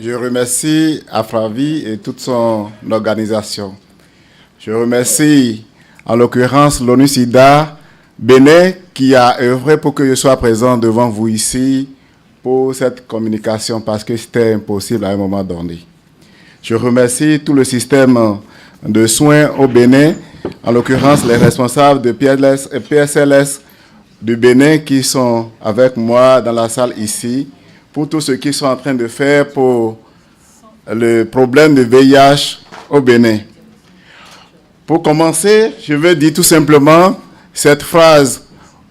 Je remercie Afravi et toute son organisation. Je remercie en l'occurrence l'ONU-SIDA Bénin qui a œuvré pour que je sois présent devant vous ici pour cette communication parce que c'était impossible à un moment donné. Je remercie tout le système de soins au Bénin, en l'occurrence les responsables de PSLS du Bénin qui sont avec moi dans la salle ici, pour tout ce qu'ils sont en train de faire pour le problème de VIH au Bénin. Pour commencer, je vais dire tout simplement cette phrase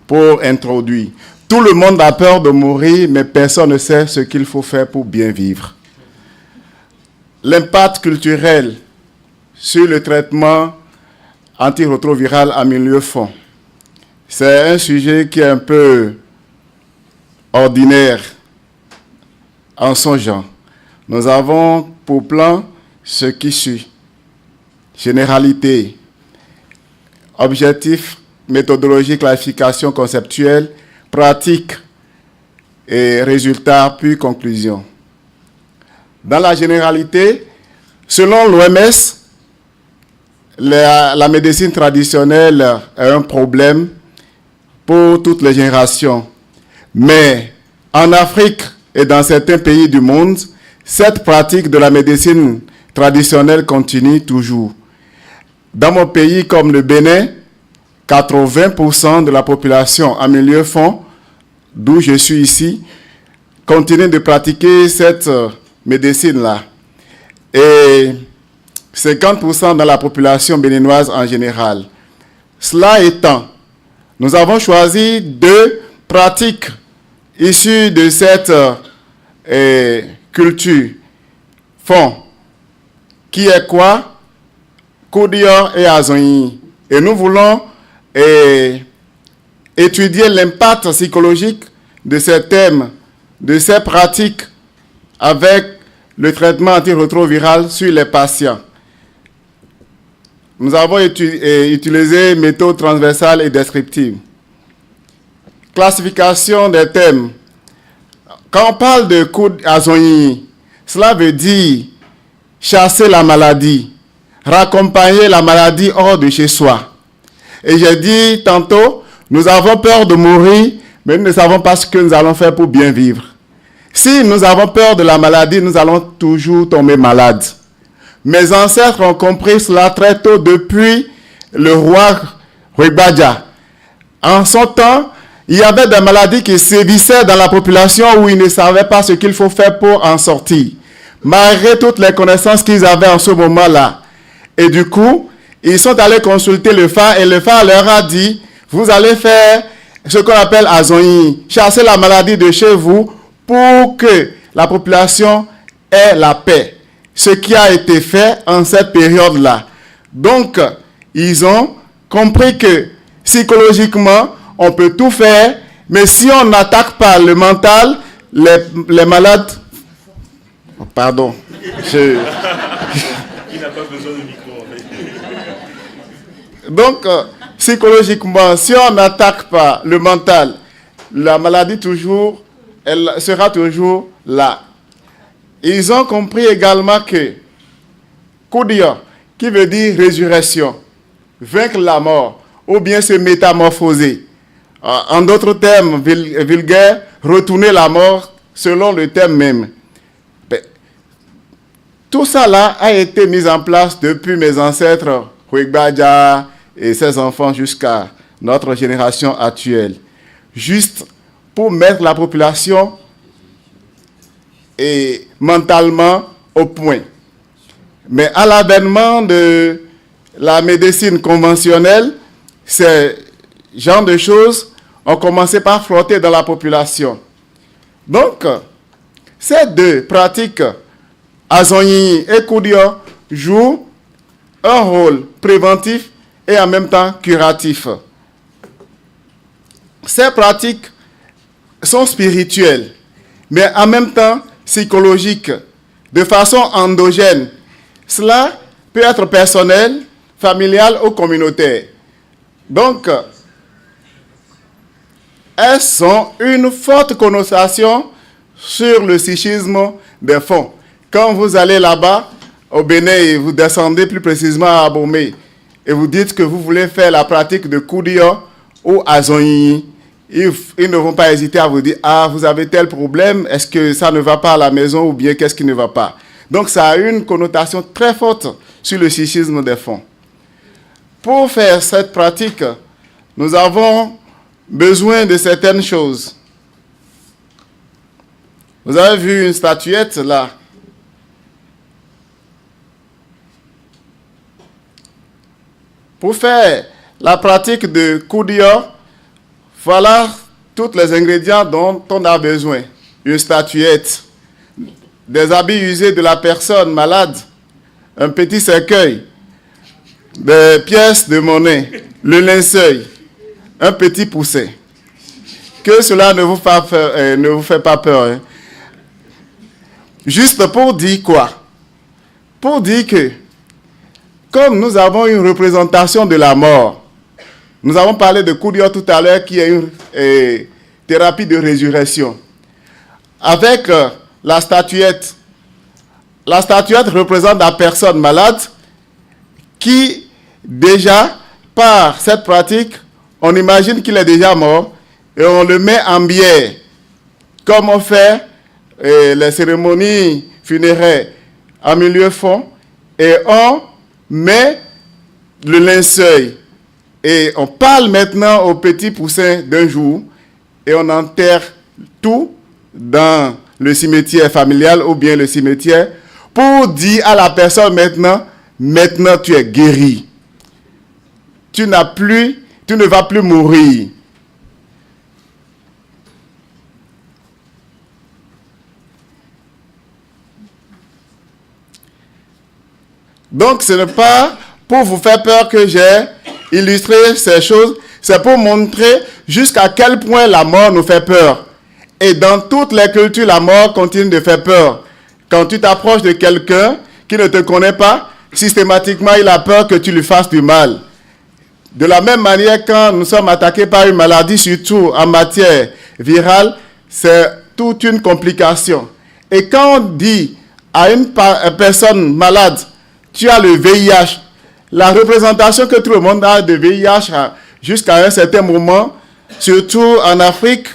pour introduire. Tout le monde a peur de mourir, mais personne ne sait ce qu'il faut faire pour bien vivre. L'impact culturel sur le traitement antirétroviral en milieu fond. C'est un sujet qui est un peu ordinaire en son genre. Nous avons pour plan ce qui suit. Généralité, objectif, méthodologie, classification conceptuelle, pratique et résultats, puis conclusion. Dans la généralité, selon l'OMS, la médecine traditionnelle est un problème pour toutes les générations. Mais en Afrique et dans certains pays du monde, cette pratique de la médecine traditionnelle continue toujours. Dans mon pays comme le Bénin, 80% de la population en milieu fond, d'où je suis ici, continue de pratiquer cette médecine-là. Et 50% dans la population béninoise en général. Cela étant, nous avons choisi deux pratiques issues de cette culture fond, qui est quoi? Koudior et Azonyi. Et nous voulons étudier l'impact psychologique de ces thèmes, de ces pratiques avec le traitement antirétroviral sur les patients. Nous avons utilisé méthode transversale et descriptive. Classification des thèmes. Quand on parle de Azonyi, cela veut dire chasser la maladie, raccompagner la maladie hors de chez soi. Et j'ai dit tantôt, nous avons peur de mourir, mais nous ne savons pas ce que nous allons faire pour bien vivre. Si nous avons peur de la maladie, nous allons toujours tomber malades. Mes ancêtres ont compris cela très tôt depuis le roi Rwibadja. En son temps, il y avait des maladies qui sévissaient dans la population où ils ne savaient pas ce qu'il faut faire pour en sortir, malgré toutes les connaissances qu'ils avaient en ce moment-là. Et du coup, ils sont allés consulter le phare et le phare leur a dit, vous allez faire ce qu'on appelle Azonyi, chasser la maladie de chez vous pour que la population ait la paix. Ce qui a été fait en cette période-là. Donc, ils ont compris que psychologiquement, on peut tout faire, mais si on n'attaque pas le mental, les malades... Pardon. Il n'a pas besoin de micro. Donc, psychologiquement, si on n'attaque pas le mental, la maladie toujours, elle sera toujours là. Ils ont compris également que Koudia, qui veut dire résurrection, vaincre la mort, ou bien se métamorphoser. En d'autres termes vulgaires, retourner la mort selon le thème même. Tout ça là a été mis en place depuis mes ancêtres, Rwibadja et ses enfants jusqu'à notre génération actuelle. Juste pour mettre la population et mentalement au point. Mais à l'avènement de la médecine conventionnelle, ces genres de choses ont commencé par flotter dans la population. Donc, ces deux pratiques, Azonyi et Koudia, jouent un rôle préventif et en même temps curatif. Ces pratiques sont spirituelles, mais en même temps psychologiques, de façon endogène. Cela peut être personnel, familial ou communautaire. Donc, elles ont une forte connotation sur le psychisme des fonds. Quand vous allez là-bas, au Bénin, et vous descendez plus précisément à Abomey, et vous dites que vous voulez faire la pratique de Koudio ou Azonyi, ils ne vont pas hésiter à vous dire « Ah, vous avez tel problème, est-ce que ça ne va pas à la maison ou bien qu'est-ce qui ne va pas ?» Donc, ça a une connotation très forte sur le psychisme des fonds. Pour faire cette pratique, nous avons besoin de certaines choses. Vous avez vu une statuette là. Pour faire la pratique de Koudio, voilà tous les ingrédients dont on a besoin. Une statuette, des habits usés de la personne malade, un petit cercueil, des pièces de monnaie, le linceul, un petit pousset. Que cela ne vous fait pas peur. Hein. Juste pour dire quoi? Pour dire que, comme nous avons une représentation de la mort, nous avons parlé de Koudio tout à l'heure, qui est une thérapie de résurrection. Avec la statuette représente la personne malade qui, déjà, par cette pratique, on imagine qu'il est déjà mort et on le met en bière, comme on fait les cérémonies funéraires en milieu fond, et on met le linceul. Et on parle maintenant au petit poussin d'un jour et on enterre tout dans le cimetière familial ou bien le cimetière pour dire à la personne maintenant tu es guéri. Tu ne vas plus mourir. Donc ce n'est pas pour vous faire peur que j'ai illustré ces choses, c'est pour montrer jusqu'à quel point la mort nous fait peur. Et dans toutes les cultures, la mort continue de faire peur. Quand tu t'approches de quelqu'un qui ne te connaît pas, systématiquement, il a peur que tu lui fasses du mal. De la même manière, quand nous sommes attaqués par une maladie, surtout en matière virale, c'est toute une complication. Et quand on dit à une personne malade, tu as le VIH, la représentation que tout le monde a de VIH jusqu'à un certain moment, surtout en Afrique,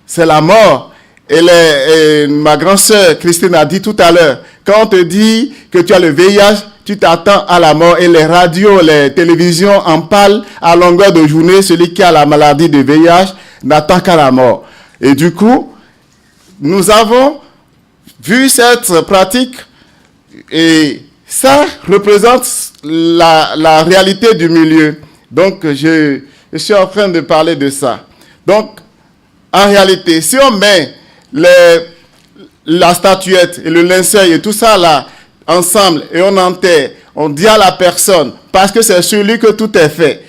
c'est la mort. Et ma grande sœur Christine a dit tout à l'heure, quand on te dit que tu as le VIH, tu t'attends à la mort. Et les radios, les télévisions en parlent à longueur de journée. Celui qui a la maladie de VIH n'attend qu'à la mort. Et du coup, nous avons vu cette pratique et ça représente la réalité du milieu. Donc, je suis en train de parler de ça. Donc, en réalité, si on met la statuette et le linceul et tout ça là ensemble et on enterre, on dit à la personne, parce que c'est sur lui que tout est fait.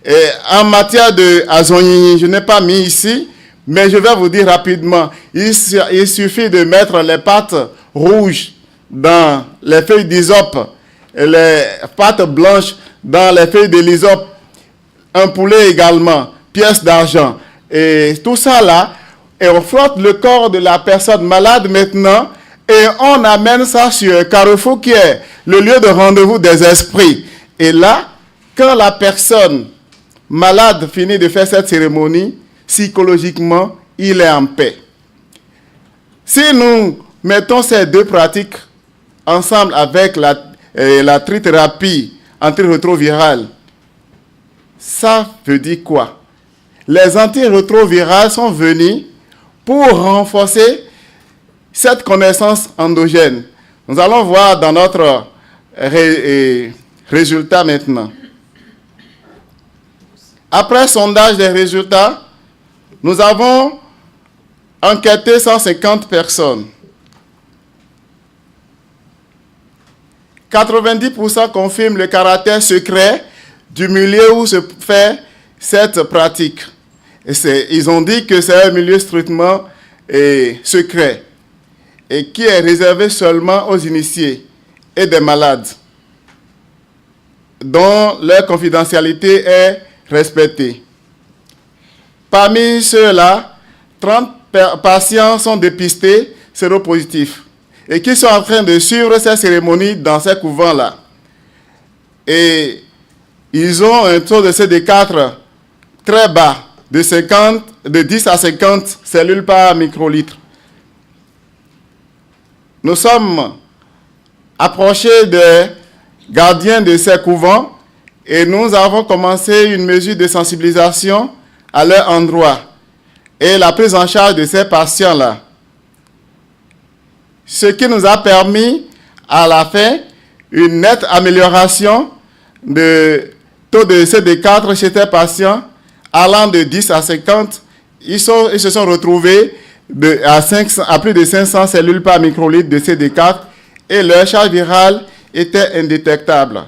Et en matière de Azonyi, je n'ai pas mis ici, mais je vais vous dire rapidement, il suffit de mettre les pâtes rouges dans les feuilles d'hysope et les pâtes blanches dans les feuilles de l'hysope, un poulet également, pièces d'argent, et tout ça là, et on frotte le corps de la personne malade maintenant, et on amène ça sur Carrefour qui est le lieu de rendez-vous des esprits. Et là, quand la personne malade finit de faire cette cérémonie, psychologiquement, il est en paix. Si nous mettons ces deux pratiques ensemble avec la trithérapie antirétrovirale, ça veut dire quoi? Les antirétrovirales sont venus pour renforcer cette connaissance endogène. Nous allons voir dans notre résultat maintenant. Après sondage des résultats, nous avons enquêté 150 personnes. 90% confirment le caractère secret du milieu où se fait cette pratique. Et ils ont dit que c'est un milieu strictement secret et qui est réservé seulement aux initiés et des malades, dont leur confidentialité est respectée. Parmi ceux-là, 30 patients sont dépistés séropositifs et qui sont en train de suivre ces cérémonies dans ces couvents-là. Et ils ont un taux de CD4 très bas, de 10 à 50 cellules par microlitre. Nous sommes approchés des gardiens de ces couvents et nous avons commencé une mesure de sensibilisation à leur endroit et la prise en charge de ces patients-là. Ce qui nous a permis à la fin une nette amélioration de taux de CD4 chez ces patients allant de 10 à 50. Ils se sont retrouvés à plus de 500 cellules par microlitre de CD4 et leur charge virale était indétectable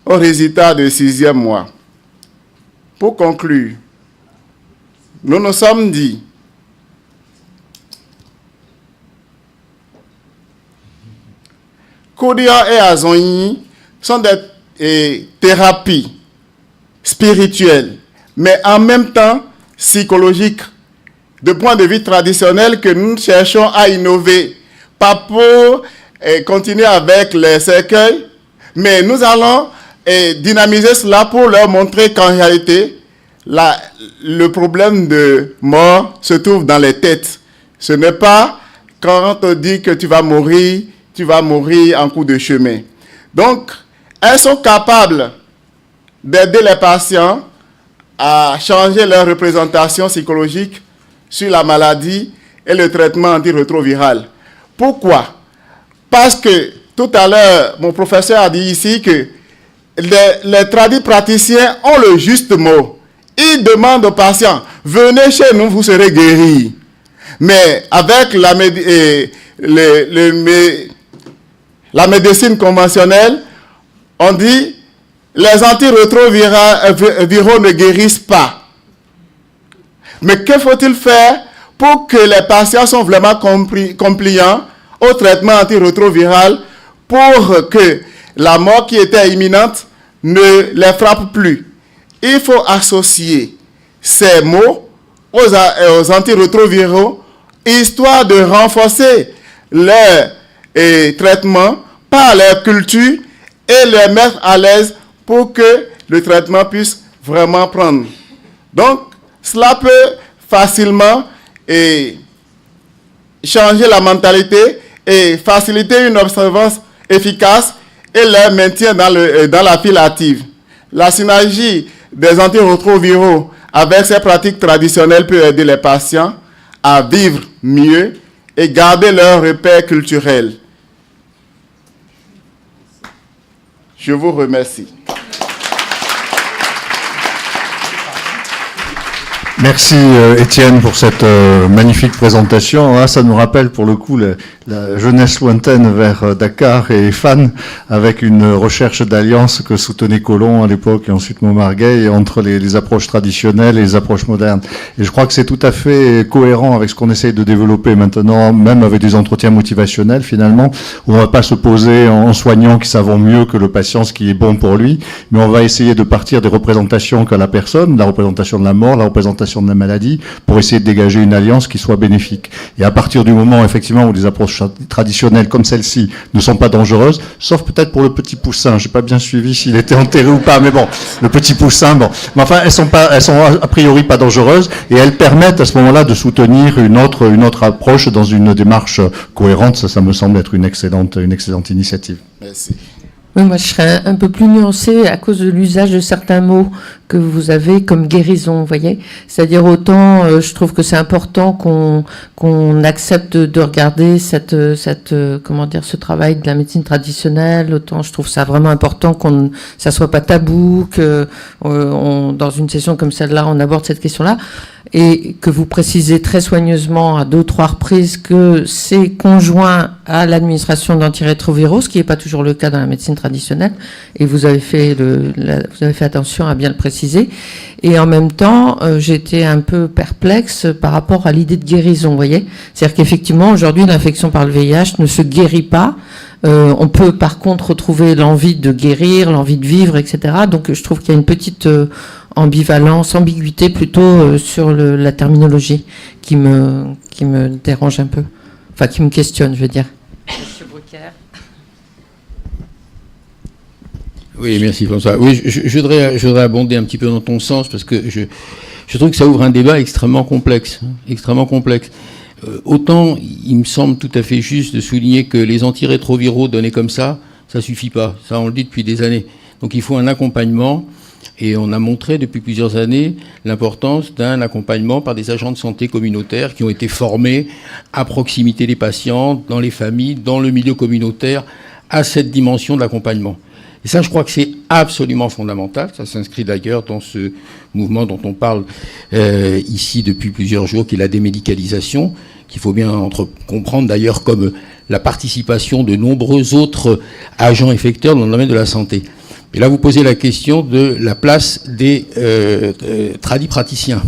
au résultat du 6e mois. Pour conclure, nous nous sommes dit Koudia et Azonyi sont des thérapies spirituelles, mais en même temps psychologiques, de point de vue traditionnel que nous cherchons à innover, pas pour continuer avec les cercueils, mais nous allons dynamiser cela pour leur montrer qu'en réalité, le problème de mort se trouve dans les têtes. Ce n'est pas quand on te dit que tu vas mourir en cours de chemin. Donc, elles sont capables d'aider les patients à changer leur représentation psychologique sur la maladie et le traitement antirétroviral. Pourquoi? Parce que tout à l'heure, mon professeur a dit ici que les praticiens ont le juste mot. Ils demandent aux patients, venez chez nous, vous serez guéris. Mais avec la médecine conventionnelle, on dit, les antirétroviraux ne guérissent pas. Mais que faut-il faire pour que les patients soient vraiment compliants au traitement antirétroviral pour que la mort qui était imminente ne les frappe plus? Il faut associer ces mots aux antirétroviraux histoire de renforcer leur traitement par leur culture et les mettre à l'aise pour que le traitement puisse vraiment prendre. Donc, cela peut facilement changer la mentalité et faciliter une observance efficace et leur maintien dans la file active. La synergie des antirétroviraux avec ces pratiques traditionnelles peut aider les patients à vivre mieux et garder leurs repères culturels. Je vous remercie. Merci Étienne pour cette magnifique présentation. Ah, ça nous rappelle pour le coup la jeunesse lointaine vers Dakar et Fan, avec une recherche d'alliance que soutenait Colomb à l'époque et ensuite Montmarguet entre les approches traditionnelles et les approches modernes. Et je crois que c'est tout à fait cohérent avec ce qu'on essaye de développer maintenant, même avec des entretiens motivationnels finalement, où on ne va pas se poser en soignant qui savons mieux que le patient ce qui est bon pour lui, mais on va essayer de partir des représentations qu'a la personne, la représentation de la mort, la représentation de la maladie, pour essayer de dégager une alliance qui soit bénéfique. Et à partir du moment, effectivement, où les approches traditionnelles comme celle-ci ne sont pas dangereuses, sauf peut-être pour le petit poussin, j'ai pas bien suivi s'il était enterré ou pas, mais bon, le petit poussin, bon. Mais enfin, elles sont a priori pas dangereuses, et elles permettent à ce moment-là de soutenir une autre approche dans une démarche cohérente. Ça me semble être une excellente initiative. Merci. Oui, moi, je serais un peu plus nuancée à cause de l'usage de certains mots que vous avez comme guérison, vous voyez. C'est-à-dire autant, je trouve que c'est important qu'on accepte de regarder ce travail de la médecine traditionnelle. Autant, je trouve ça vraiment important ça soit pas tabou, que dans une session comme celle-là, on aborde cette question-là. Et que vous précisez très soigneusement à 2 ou 3 reprises que c'est conjoint à l'administration d'antirétroviraux, ce qui n'est pas toujours le cas dans la médecine traditionnelle, et vous avez fait attention à bien le préciser. Et en même temps, j'étais un peu perplexe par rapport à l'idée de guérison, vous voyez. C'est-à-dire qu'effectivement, aujourd'hui, l'infection par le VIH ne se guérit pas. On peut par contre retrouver l'envie de guérir, l'envie de vivre, etc. Donc je trouve qu'il y a une petite ambiguïté plutôt sur la terminologie qui me dérange un peu. Enfin, qui me questionne, je veux dire. Pierre. Oui, merci François. Oui, je voudrais abonder un petit peu dans ton sens parce que je trouve que ça ouvre un débat extrêmement complexe. Autant, il me semble tout à fait juste de souligner que les antirétroviraux donnés comme ça suffit pas. Ça, on le dit depuis des années. Donc, il faut un accompagnement. Et on a montré depuis plusieurs années l'importance d'un accompagnement par des agents de santé communautaires qui ont été formés à proximité des patients, dans les familles, dans le milieu communautaire, à cette dimension de l'accompagnement. Et ça, je crois que c'est absolument fondamental. Ça s'inscrit d'ailleurs dans ce mouvement dont on parle ici depuis plusieurs jours, qui est la démédicalisation, qu'il faut bien comprendre d'ailleurs comme la participation de nombreux autres agents effecteurs dans le domaine de la santé. Et là, vous posez la question de la place des tradipraticiens,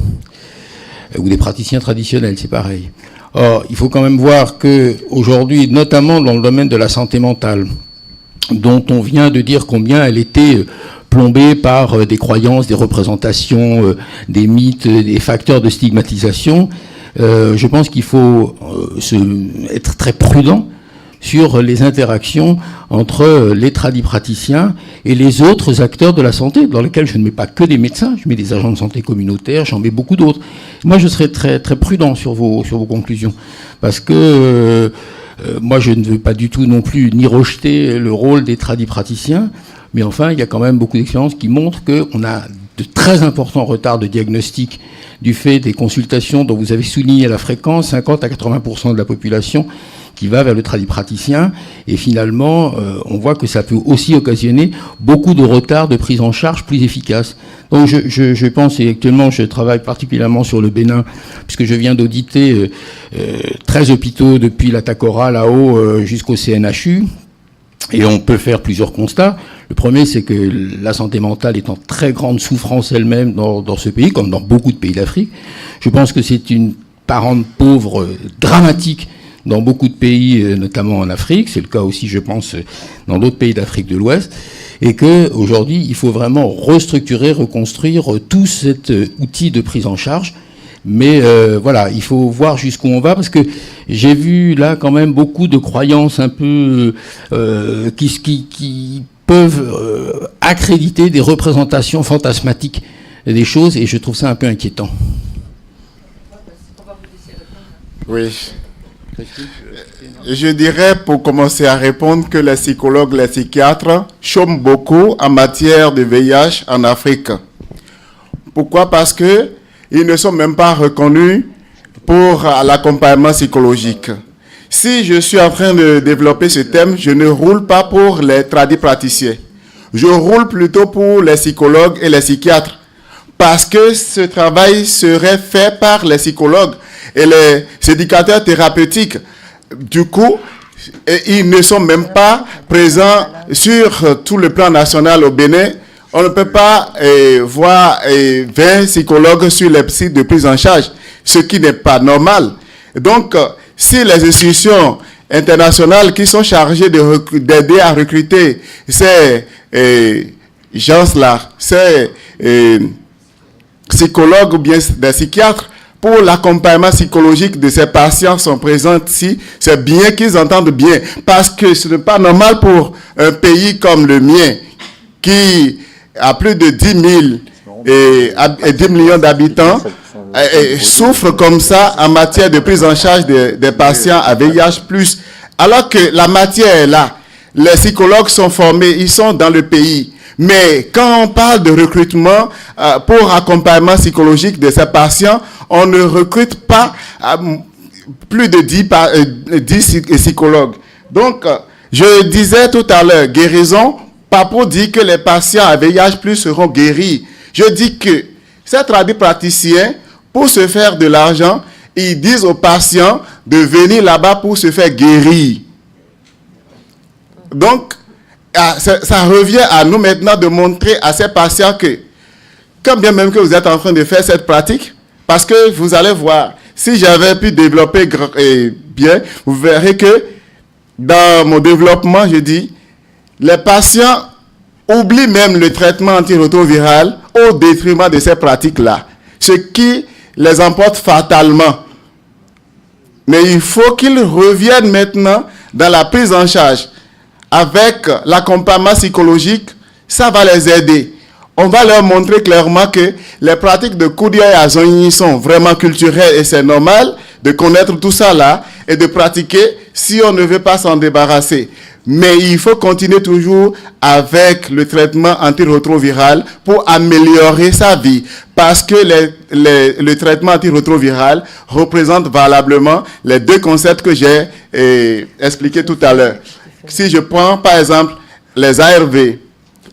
ou des praticiens traditionnels, c'est pareil. Or, il faut quand même voir que aujourd'hui, notamment dans le domaine de la santé mentale, dont on vient de dire combien elle était plombée par des croyances, des représentations, des mythes, des facteurs de stigmatisation, je pense qu'il faut être très prudent sur les interactions entre les tradipraticiens et les autres acteurs de la santé, dans lesquels je ne mets pas que des médecins, je mets des agents de santé communautaires, j'en mets beaucoup d'autres. Moi, je serais très, très prudent sur vos conclusions, parce que moi, je ne veux pas du tout non plus ni rejeter le rôle des tradipraticiens, mais enfin, il y a quand même beaucoup d'expériences qui montrent qu'on a de très importants retards de diagnostic du fait des consultations dont vous avez souligné la fréquence, 50 à 80% de la population qui va vers le tradipraticien, et finalement, on voit que ça peut aussi occasionner beaucoup de retards de prise en charge plus efficaces. Donc je pense, et actuellement je travaille particulièrement sur le Bénin, puisque je viens d'auditer 13 hôpitaux depuis la TACORA là-haut jusqu'au CNHU, et on peut faire plusieurs constats. Le premier, c'est que la santé mentale est en très grande souffrance elle-même dans ce pays, comme dans beaucoup de pays d'Afrique. Je pense que c'est une parente pauvre dramatique dans beaucoup de pays, notamment en Afrique. C'est le cas aussi, je pense, dans d'autres pays d'Afrique de l'Ouest. Et qu'aujourd'hui, il faut vraiment restructurer, reconstruire tout cet outil de prise en charge. Mais voilà, il faut voir jusqu'où on va, parce que j'ai vu là quand même beaucoup de croyances un peu qui peuvent accréditer des représentations fantasmatiques des choses, et je trouve ça un peu inquiétant. Oui. Je dirais, pour commencer à répondre, que les psychologues, les psychiatres chôment beaucoup en matière de VIH en Afrique. Pourquoi? Parce que ils ne sont même pas reconnus pour l'accompagnement psychologique. Si je suis en train de développer ce thème, je ne roule pas pour les tradipraticiens. Je roule plutôt pour les psychologues et les psychiatres. Parce que ce travail serait fait par les psychologues et les éducateurs thérapeutiques. Du coup, ils ne sont même pas présents sur tout le plan national au Bénin. On ne peut pas voir 20 psychologues sur les sites de prise en charge, ce qui n'est pas normal. Donc, si les institutions internationales qui sont chargées d'aider à recruter ces gens-là, ces psychologues ou bien des psychiatres, pour l'accompagnement psychologique de ces patients sont présents ici, c'est bien qu'ils entendent bien, parce que ce n'est pas normal pour un pays comme le mien, qui a plus de 10 000 et 10 millions d'habitants, souffre comme ça en matière de prise en charge des patients à VIH+. Alors que la matière est là, les psychologues sont formés, ils sont dans le pays. Mais quand on parle de recrutement pour accompagnement psychologique de ces patients, on ne recrute pas plus de 10 psychologues. Donc, je disais tout à l'heure, guérison, pas pour dire que les patients à VIH+ seront guéris. Je dis que ces tradipraticiens, pour se faire de l'argent, ils disent aux patients de venir là-bas pour se faire guérir. Donc, ça revient à nous maintenant de montrer à ces patients que, quand bien même que vous êtes en train de faire cette pratique, parce que vous allez voir, si j'avais pu développer bien, vous verrez que dans mon développement, je dis, les patients oublient même le traitement antirétroviral au détriment de ces pratiques-là, ce qui les emporte fatalement. Mais il faut qu'ils reviennent maintenant dans la prise en charge avec l'accompagnement psychologique, ça va les aider. On va leur montrer clairement que les pratiques de Koudia et Azonyi sont vraiment culturelles et c'est normal de connaître tout ça là et de pratiquer si on ne veut pas s'en débarrasser. Mais il faut continuer toujours avec le traitement antirétroviral pour améliorer sa vie. Parce que le traitement antirétroviral représente valablement les deux concepts que j'ai expliqués tout à l'heure. Si je prends par exemple les ARV,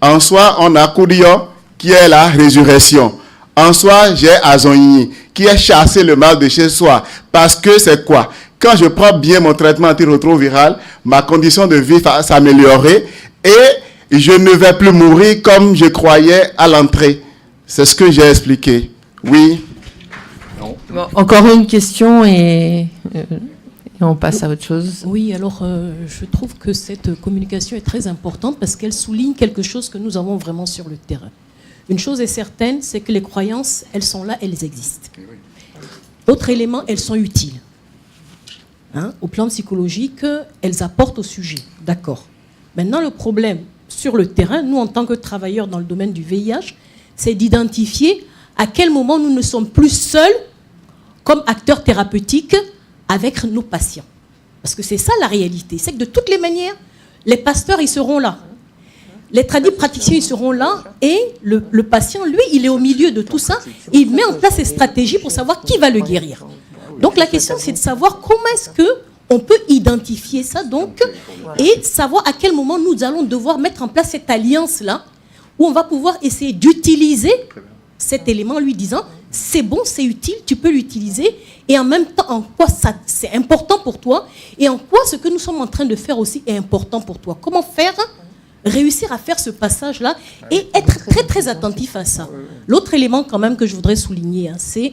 en soi on a Koudia qui est la résurrection. En soi j'ai Azonyi qui est chasser le mal de chez soi. Parce que c'est quoi? Quand je prends bien mon traitement antirétroviral, ma condition de vie va s'améliorer et je ne vais plus mourir comme je croyais à l'entrée. C'est ce que j'ai expliqué. Oui. Bon, encore une question et on passe à autre chose. Oui, alors je trouve que cette communication est très importante parce qu'elle souligne quelque chose que nous avons vraiment sur le terrain. Une chose est certaine, c'est que les croyances, elles sont là, elles existent. Autre élément, elles sont utiles. Hein, au plan psychologique, elles apportent au sujet. D'accord. Maintenant, le problème sur le terrain, nous, en tant que travailleurs dans le domaine du VIH, c'est d'identifier à quel moment nous ne sommes plus seuls comme acteurs thérapeutiques avec nos patients. Parce que c'est ça la réalité. C'est que de toutes les manières, les pasteurs, ils seront là. Les praticiens, ils seront là. Et le patient, lui, il est au milieu de tout ça. Il met en place ses stratégies pour savoir qui va le guérir. Donc la question, c'est de savoir comment est-ce qu'on peut identifier ça donc, et savoir à quel moment nous allons devoir mettre en place cette alliance-là, où on va pouvoir essayer d'utiliser cet élément en lui disant « c'est bon, c'est utile, tu peux l'utiliser », et en même temps, en quoi c'est important pour toi, et en quoi ce que nous sommes en train de faire aussi est important pour toi. Comment faire, réussir à faire ce passage-là, et être très très attentif à ça. L'autre élément quand même que je voudrais souligner, hein, c'est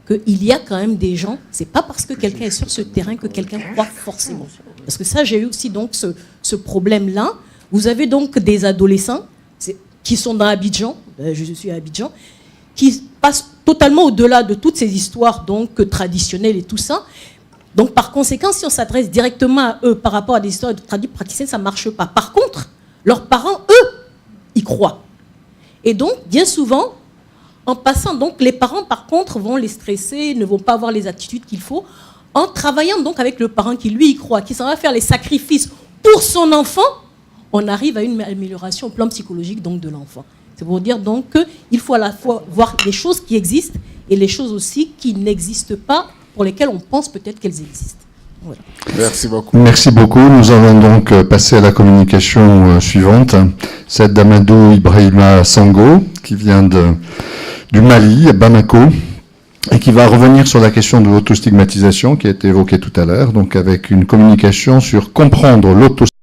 qu'il y a quand même des gens, c'est pas parce que quelqu'un est sur ce terrain que quelqu'un croit forcément. Parce que ça, j'ai eu aussi donc ce problème-là. Vous avez donc des adolescents qui sont dans Abidjan, je suis à Abidjan, qui passent totalement au-delà de toutes ces histoires donc traditionnelles et tout ça. Donc par conséquent, si on s'adresse directement à eux par rapport à des histoires de praticiens, ça ne marche pas. Par contre, leurs parents, eux, y croient. Et donc, bien souvent, en passant, donc, les parents, par contre, vont les stresser, ne vont pas avoir les attitudes qu'il faut. En travaillant donc avec le parent qui, lui, y croit, qui s'en va faire les sacrifices pour son enfant, on arrive à une amélioration au plan psychologique donc, de l'enfant. C'est pour dire donc qu'il faut à la fois voir les choses qui existent et les choses aussi qui n'existent pas, pour lesquelles on pense peut-être qu'elles existent. Voilà. Merci beaucoup. Merci beaucoup. Nous allons donc passer à la communication suivante. Celle d'Amadou Ibrahima Sango, qui vient du Mali, à Bamako, et qui va revenir sur la question de l'autostigmatisation qui a été évoquée tout à l'heure, donc avec une communication sur comprendre l'autostigmatisation